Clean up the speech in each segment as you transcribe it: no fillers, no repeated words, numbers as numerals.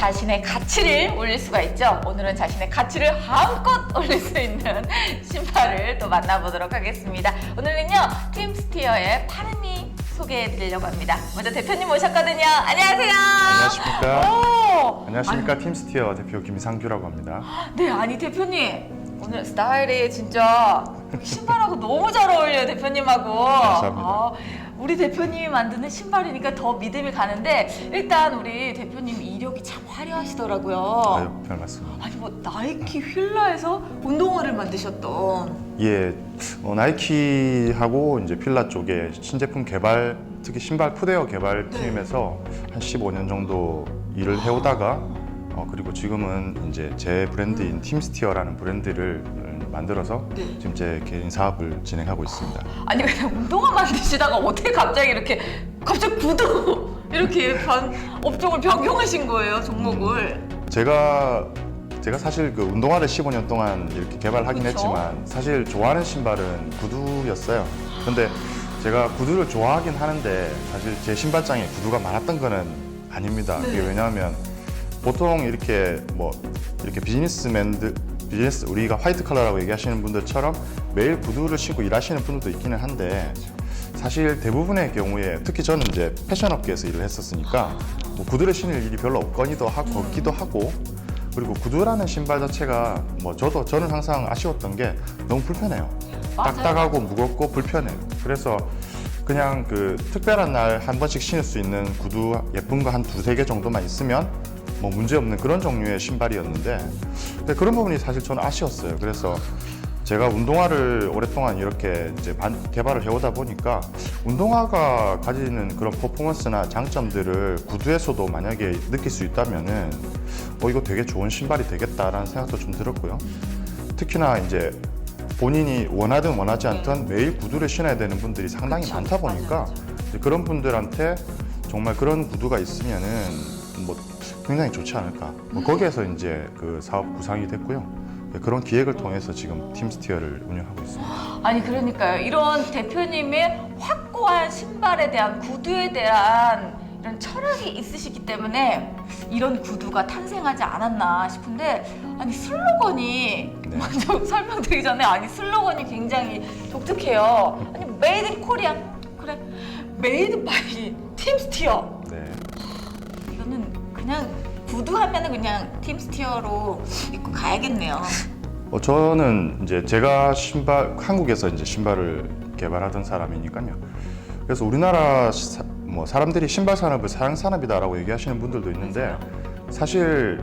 자신의 가치를 올릴 수가 있죠. 오늘은 자신의 가치를 마음껏 올릴 수 있는 신발을 또 만나보도록 하겠습니다. 오늘은요, 팀스티어의 파르미 소개해드리려고 합니다. 먼저 대표님 모셨거든요. 안녕하세요. 안녕하십니까. 오! 안녕하십니까. 팀스티어 대표 김상규라고 합니다. 네, 아니 대표님 오늘 스타일이 진짜 신발하고 너무 잘 어울려요, 대표님하고. 감사합니다. 우리 대표님이 만드는 신발이니까 더 믿음이 가는데, 일단 우리 대표님 이력이 참 화려하시더라고요. 아유, 별 말씀. 아니 뭐 나이키 휠라에서 운동화를 만드셨던. 예, 나이키하고 이제 필라 쪽에 신제품 개발, 특히 신발 푸대어 개발 팀에서 한 15년 정도 일을 해오다가 그리고 지금은 이제 제 브랜드인 팀스티어라는 브랜드를 만들어서 지금 제 개인 사업을 진행하고 있습니다. 아니 그냥 운동화 만드시다가 어떻게 갑자기 구두 이렇게 업종을 변경하신 거예요, 종목을? 제가 사실 그 운동화를 15년 동안 이렇게 개발하긴 그쵸? 했지만 사실 좋아하는 신발은 구두였어요. 근데 제가 구두를 좋아하긴 하는데 사실 제 신발장에 구두가 많았던 거는 아닙니다. 그게 왜냐하면 보통 이렇게 비즈니스 우리가 화이트 컬러라고 얘기하시는 분들처럼 매일 구두를 신고 일하시는 분들도 있기는 한데, 사실 대부분의 경우에 특히 저는 이제 패션 업계에서 일을 했었으니까 구두를 신을 일이 별로 없기도 하고, 그리고 구두라는 신발 자체가 저는 항상 아쉬웠던 게 너무 불편해요. 맞아요. 딱딱하고 무겁고 불편해요. 그래서 그냥 그 특별한 날 한 번씩 신을 수 있는 구두 예쁜 거 한 두세 개 정도만 있으면 문제 없는 그런 종류의 신발이었는데, 근데 그런 부분이 사실 저는 아쉬웠어요. 그래서 제가 운동화를 오랫동안 이렇게 이제 개발을 해오다 보니까 운동화가 가지는 그런 퍼포먼스나 장점들을 구두에서도 만약에 느낄 수 있다면은 이거 되게 좋은 신발이 되겠다라는 생각도 좀 들었고요. 특히나 이제 본인이 원하든 원하지 않든 매일 구두를 신어야 되는 분들이 상당히 많다 보니까 이제 그런 분들한테 정말 그런 구두가 있으면은 굉장히 좋지 않을까. 거기에서 이제 그 사업 구상이 됐고요. 그런 기획을 통해서 지금 팀스티어를 운영하고 있습니다. 아니 그러니까요. 이런 대표님의 확고한 신발에 대한, 구두에 대한 이런 철학이 있으시기 때문에 이런 구두가 탄생하지 않았나 싶은데, 아니 슬로건이 먼저 설명드리기 전에, 아니 슬로건이 굉장히 독특해요. 아니 메이드 인 코리안, 그래, 메이드 바이 팀스티어. 네. 이거는 그냥 구두 하면은 그냥 팀스티어로 입고 가야겠네요. 저는 이제 제가 한국에서 이제 신발을 개발하던 사람이니까요. 그래서 우리나라 사람들이 신발 산업을 사양 산업이다라고 얘기하시는 분들도 있는데, 사실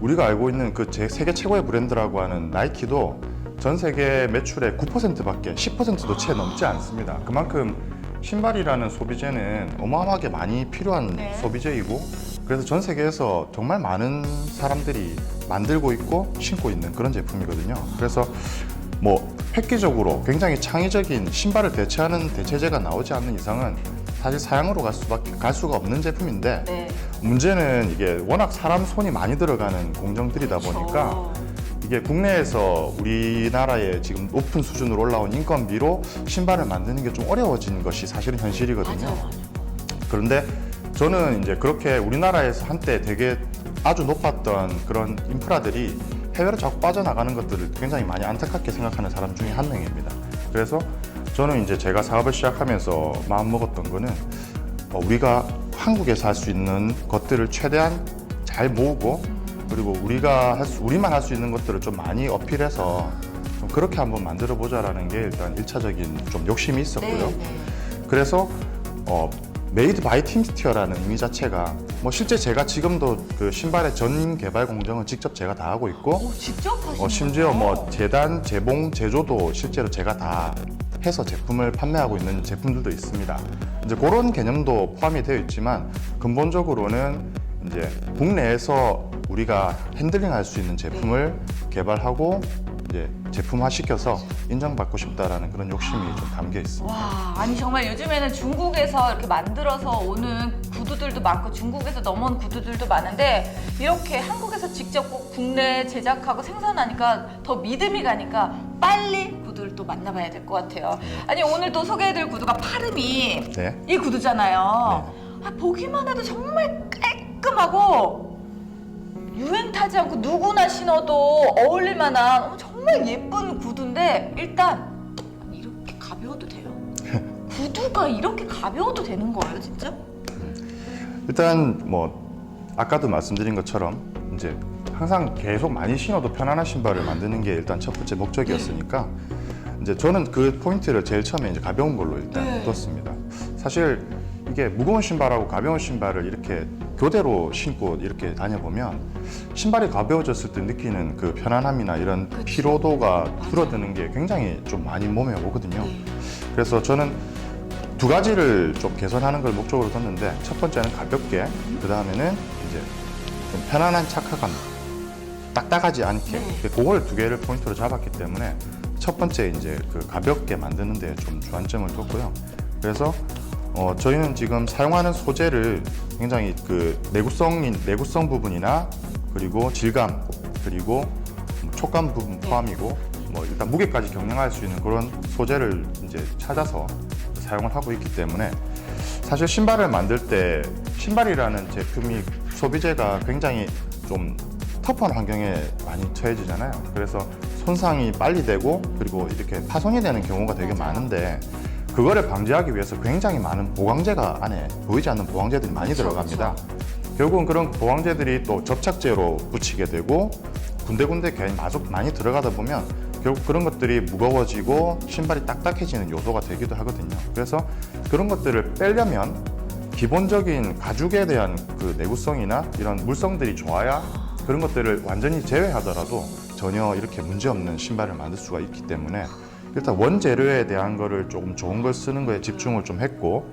우리가 알고 있는 그 세계 최고의 브랜드라고 하는 나이키도 전 세계 매출의 9%밖에 10%도 채 넘지 않습니다. 그만큼 신발이라는 소비재는 어마어마하게 많이 필요한 소비재이고, 그래서 전 세계에서 정말 많은 사람들이 만들고 있고 신고 있는 그런 제품이거든요. 그래서 획기적으로 굉장히 창의적인 신발을 대체하는 대체재가 나오지 않는 이상은 사실 사양으로 갈 수가 없는 제품인데, 문제는 이게 워낙 사람 손이 많이 들어가는 공정들이다 보니까 이게 국내에서 우리나라의 지금 높은 수준으로 올라온 인건비로 신발을 만드는 게 좀 어려워진 것이 사실은 현실이거든요. 맞아요. 그런데 저는 이제 그렇게 우리나라에서 한때 되게 아주 높았던 그런 인프라들이 해외로 자꾸 빠져나가는 것들을 굉장히 많이 안타깝게 생각하는 사람 중에 한 명입니다. 그래서 저는 이제 제가 사업을 시작하면서 마음먹었던 거는 우리가 한국에서 할 수 있는 것들을 최대한 잘 모으고, 그리고 우리만 할 수 있는 것들을 좀 많이 어필해서 좀 그렇게 한번 만들어 보자라는 게 일단 1차적인 좀 욕심이 있었고요. 그래서 메이드 바이 팀스티어라는 의미 자체가 실제 제가 지금도 그 신발의 전 개발 공정은 직접 제가 다 하고 있고, 직접 하시는 심지어 재단, 재봉, 제조도 실제로 제가 다 해서 제품을 판매하고 있는 제품들도 있습니다. 이제 그런 개념도 포함이 되어 있지만, 근본적으로는 이제 국내에서 우리가 핸들링할 수 있는 제품을 개발하고 이제 제품화 시켜서 인정받고 싶다라는 그런 욕심이 좀 담겨 있습니다. 와, 아니 정말 요즘에는 중국에서 이렇게 만들어서 오는 구두들도 많고 중국에서 넘어온 구두들도 많은데, 이렇게 한국에서 직접 꼭 국내 제작하고 생산하니까 더 믿음이 가니까 빨리 구두를 또 만나봐야 될 것 같아요. 아니 오늘 또 소개해드릴 구두가 파르미 이 구두잖아요. 보기만 해도 정말 깔끔하고 유행 타지 않고 누구나 신어도 어울릴 만한 정말 예쁜 구두인데 일단 아니, 이렇게 가벼워도 돼요? 구두가 이렇게 가벼워도 되는 거예요, 진짜? 일단 뭐 아까도 말씀드린 것처럼 이제 항상 계속 많이 신어도 편안한 신발을 만드는 게 일단 첫 번째 목적이었으니까 이제 저는 그 포인트를 제일 처음에 이제 가벼운 걸로 일단 뒀습니다. 사실 이게 무거운 신발하고 가벼운 신발을 이렇게 교대로 신고 이렇게 다녀보면 신발이 가벼워졌을 때 느끼는 그 편안함이나 이런 피로도가 줄어드는 게 굉장히 좀 많이 몸에 오거든요. 그래서 저는 두 가지를 좀 개선하는 걸 목적으로 뒀는데 첫 번째는 가볍게, 그 다음에는 이제 좀 편안한 착화감, 딱딱하지 않게 그걸 두 개를 포인트로 잡았기 때문에 첫 번째 이제 그 가볍게 만드는 데 좀 주안점을 뒀고요. 그래서 저희는 지금 사용하는 소재를 굉장히 그 내구성 부분이나 그리고 질감 그리고 촉감 부분 포함이고 뭐 일단 무게까지 경량할 수 있는 그런 소재를 이제 찾아서 사용을 하고 있기 때문에 사실 신발을 만들 때 신발이라는 제품이 소비재가 굉장히 좀 터프한 환경에 많이 처해지잖아요. 그래서 손상이 빨리 되고 그리고 이렇게 파손이 되는 경우가 되게 많은데 그거를 방지하기 위해서 굉장히 많은 보강재가 안에 보이지 않는 보강재들이 많이 들어갑니다. 결국은 그런 보강재들이 또 접착제로 붙이게 되고 군데군데 괜히 많이 들어가다 보면 결국 그런 것들이 무거워지고 신발이 딱딱해지는 요소가 되기도 하거든요. 그래서 그런 것들을 빼려면 기본적인 가죽에 대한 그 내구성이나 이런 물성들이 좋아야 그런 것들을 완전히 제외하더라도 전혀 이렇게 문제없는 신발을 만들 수가 있기 때문에 일단 원재료에 대한 거를 조금 좋은 걸 쓰는 거에 집중을 좀 했고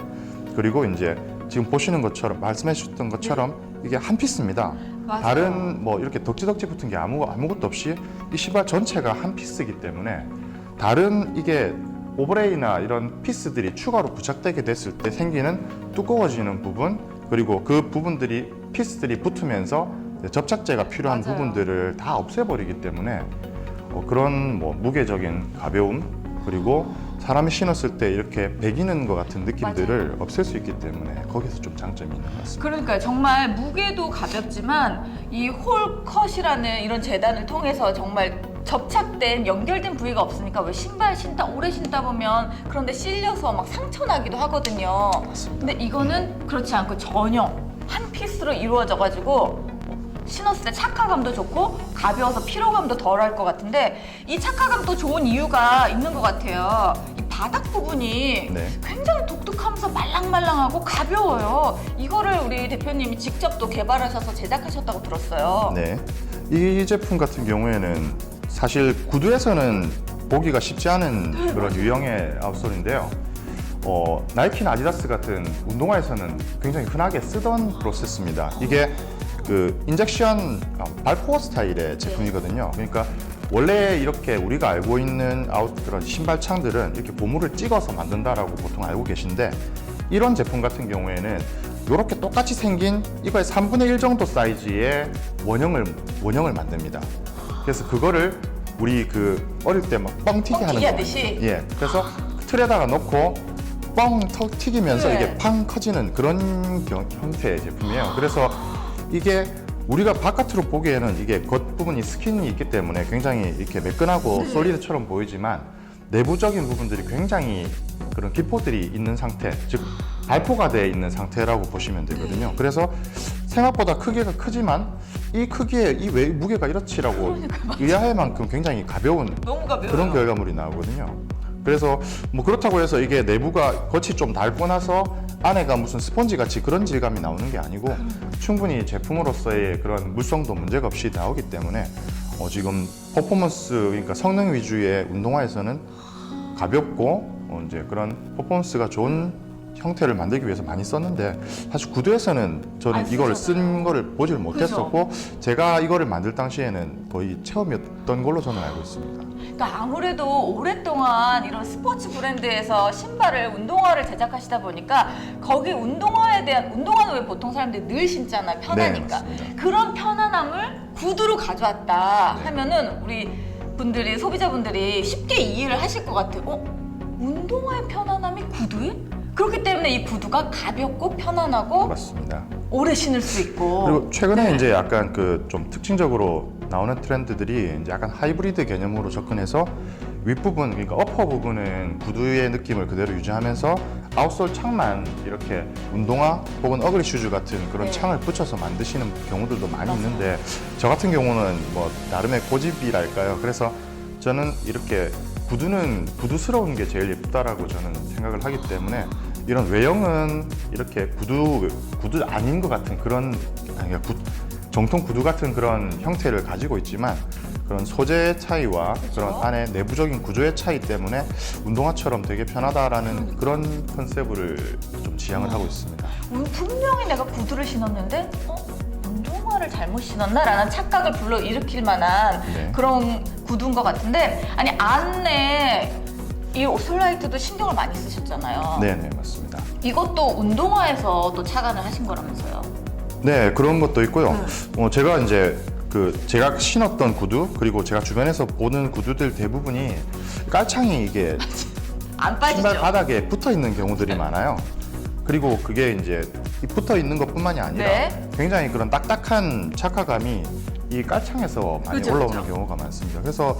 그리고 이제 지금 보시는 것처럼 말씀해 주셨던 것처럼 이게 한 피스입니다. 맞아요. 다른 뭐 이렇게 덕지덕지 붙은 게 아무것도 없이 이 신발 전체가 한 피스이기 때문에 다른 이게 오버레이나 이런 피스들이 추가로 부착되게 됐을 때 생기는 두꺼워지는 부분 그리고 그 부분들이 피스들이 붙으면서 접착제가 필요한 맞아요. 부분들을 다 없애버리기 때문에 그런 뭐 무게적인 가벼움 그리고 사람이 신었을 때 이렇게 배기는 것 같은 느낌들을 없앨 수 있기 때문에 거기서 좀 장점이 있는 것 같습니다. 그러니까 정말 무게도 가볍지만 이 홀컷이라는 이런 재단을 통해서 정말 접착된 연결된 부위가 없으니까 왜 신발 신다 오래 신다 보면 그런데 실려서 막 상처 나기도 하거든요. 맞습니다. 근데 이거는 그렇지 않고 전혀 한 피스로 이루어져 가지고 신었을 때 착화감도 좋고 가벼워서 피로감도 덜할 것 같은데 이 착화감도 좋은 이유가 있는 것 같아요. 이 바닥 부분이 네. 굉장히 독특하면서 말랑말랑하고 가벼워요. 이거를 우리 대표님이 직접 또 개발하셔서 제작하셨다고 들었어요. 네, 이 제품 같은 경우에는 사실 구두에서는 보기가 쉽지 않은 그런 유형의 아웃솔인데요. 나이키나 아디다스 같은 운동화에서는 굉장히 흔하게 쓰던 프로세스입니다. 이게 그 인젝션 발포 스타일의 제품이거든요. 그러니까 원래 이렇게 우리가 알고 있는 그런 신발창들은 이렇게 고무를 찍어서 만든다라고 보통 알고 계신데 이런 제품 같은 경우에는 이렇게 똑같이 생긴 이거의 3분의 1 정도 사이즈의 원형을 만듭니다. 그래서 그거를 우리 그 어릴 때 막 뻥튀기 하는 거 하듯이? 예. 그래서 틀에다가 넣고 뻥 튀기면서 네. 이게 팡 커지는 그런 형태의 제품이에요. 그래서 이게 우리가 바깥으로 보기에는 이게 겉부분이 스킨이 있기 때문에 굉장히 이렇게 매끈하고 솔리드처럼 보이지만 내부적인 부분들이 굉장히 그런 기포들이 있는 상태, 즉 발포가 되어 있는 상태라고 보시면 되거든요. 그래서 생각보다 크기가 크지만 이 크기에 이 왜 무게가 이렇지라고 의아할 만큼 굉장히 가벼운 너무 가벼워요. 그런 결과물이 나오거든요. 그래서 뭐 그렇다고 해서 이게 내부가 겉이 좀 닳고 나서 안에가 무슨 스펀지 같이 그런 질감이 나오는 게 아니고 충분히 제품으로서의 그런 물성도 문제가 없이 나오기 때문에 지금 퍼포먼스 그러니까 성능 위주의 운동화에서는 가볍고 이제 그런 퍼포먼스가 좋은 형태를 만들기 위해서 많이 썼는데 사실 구두에서는 저는 안 이거를 쓰잖아요. 쓴 거를 보질 못했었고 제가 이거를 만들 당시에는 거의 처음이었던 걸로 저는 알고 있습니다. 그러니까 아무래도 오랫동안 이런 스포츠 브랜드에서 신발을 운동화를 제작하시다 보니까 거기 운동화는 왜 보통 사람들이 늘 신잖아요. 편하니까. 네, 맞습니다. 그런 편안함을 구두로 가져왔다 네. 하면은 우리 분들이 소비자분들이 쉽게 이해를 하실 것 같아요. 운동화의 편안함이 구두에? 그렇기 때문에 이 구두가 가볍고 편안하고 맞습니다. 오래 신을 수 있고. 그리고 최근에 네. 이제 약간 그 좀 특징적으로 나오는 트렌드들이 이제 약간 하이브리드 개념으로 접근해서 윗부분, 그러니까 어퍼 부분은 구두의 느낌을 그대로 유지하면서 아웃솔 창만 이렇게 운동화 혹은 어그리 슈즈 같은 그런 네. 창을 붙여서 만드시는 경우들도 많이 맞아요. 있는데, 저 같은 경우는 뭐 나름의 고집이랄까요. 그래서 저는 이렇게 구두는 구두스러운 게 제일 예쁘다라고 저는 생각을 하기 때문에, 이런 외형은 이렇게 구두 아닌 것 같은 그런, 아니, 정통 구두 같은 그런 형태를 가지고 있지만, 그런 소재의 차이와 그런 안에 내부적인 구조의 차이 때문에 운동화처럼 되게 편하다라는 그런 컨셉을 좀 지향을 하고 있습니다. 분명히 내가 구두를 신었는데 운동화를 잘못 신었나라는 착각을 불러일으킬 만한 네. 그런 구두인 것 같은데, 아니 안에 이 솔라이트도 신경을 많이 쓰셨잖아요. 네네, 맞습니다. 이것도 운동화에서 또 착안을 하신 거라면서요. 네, 그런 것도 있고요. 제가 이제 제가 신었던 구두, 그리고 제가 주변에서 보는 구두들 대부분이 깔창이 이게 안 빠지죠? 신발 바닥에 붙어 있는 경우들이 많아요. 그리고 그게 이제 이 붙어 있는 것뿐만이 아니라 네. 굉장히 그런 딱딱한 착화감이 이 깔창에서 많이 그죠, 올라오는 그죠. 경우가 많습니다. 그래서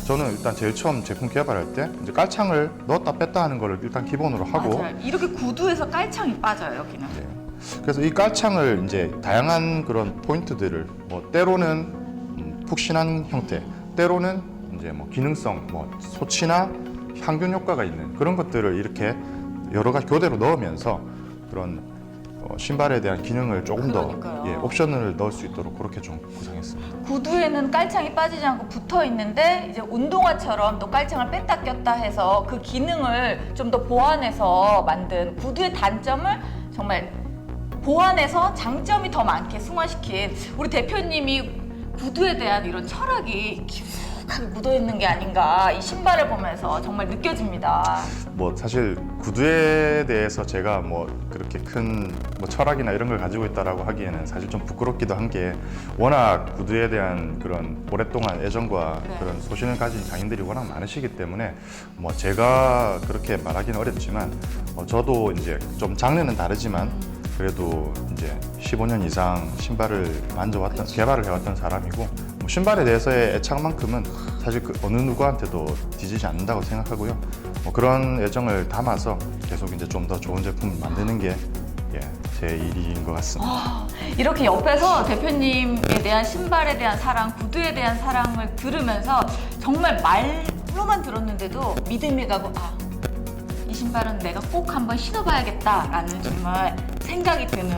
저는 일단 제일 처음 제품 개발할 때 이제 깔창을 넣었다 뺐다 하는 거를 일단 기본으로 하고, 맞아요. 이렇게 구두에서 깔창이 빠져요, 여기는. 네. 그래서 이 깔창을 이제 다양한 그런 포인트들을 뭐 때로는 푹신한 형태, 때로는 이제 뭐 기능성, 뭐 소치나 항균 효과가 있는 그런 것들을 이렇게 여러 가지 교대로 넣으면서 그런 신발에 대한 기능을 조금 그러니까요. 더 옵션을 넣을 수 있도록 그렇게 좀 구성했습니다. 구두에는 깔창이 빠지지 않고 붙어 있는데, 이제 운동화처럼 또 깔창을 뺐다 꼈다 해서 그 기능을 좀 더 보완해서 만든, 구두의 단점을 정말 보완해서 장점이 더 많게 승화시킨 우리 대표님이 구두에 대한 이런 철학이 깊숙하게 묻어있는 게 아닌가, 이 신발을 보면서 정말 느껴집니다. 뭐 사실 구두에 대해서 제가 뭐 그렇게 큰 뭐 철학이나 이런 걸 가지고 있다라고 하기에는 사실 좀 부끄럽기도 한 게, 워낙 구두에 대한 그런 오랫동안 애정과 네. 그런 소신을 가진 장인들이 워낙 많으시기 때문에 뭐 제가 그렇게 말하기는 어렵지만, 저도 이제 좀 장르는 다르지만 그래도 이제 15년 이상 신발을 만져왔던, 개발을 해왔던 사람이고, 뭐 신발에 대해서의 애착만큼은 사실 그 어느 누구한테도 뒤지지 않는다고 생각하고요. 뭐 그런 애정을 담아서 계속 이제 좀 더 좋은 제품을 만드는 게 제 일인 것 같습니다. 이렇게 옆에서 대표님에 대한 신발에 대한 사랑, 구두에 대한 사랑을 들으면서 정말 말로만 들었는데도 믿음이 가고, 이 신발은 내가 꼭 한번 신어봐야겠다라는 정말 생각이 드는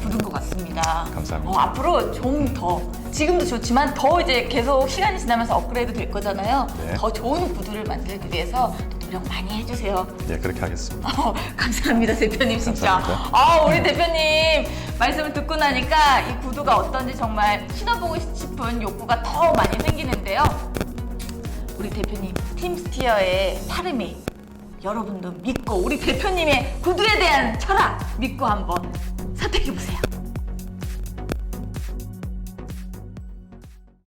구두인 것 같습니다. 감사합니다. 앞으로 좀 더, 지금도 좋지만 더 이제 계속 시간이 지나면서 업그레이드 될 거잖아요. 네. 더 좋은 구두를 만들기 위해서 노력 많이 해주세요. 네, 그렇게 하겠습니다. 감사합니다, 대표님, 진짜. 감사합니다. 우리 대표님 말씀을 듣고 나니까 이 구두가 어떤지 정말 신어보고 싶은 욕구가 더 많이 생기는데요. 우리 대표님 팀스티어의 파르미, 여러분도 믿고 우리 대표님의 구두에 대한 철학 믿고 한번 선택해보세요.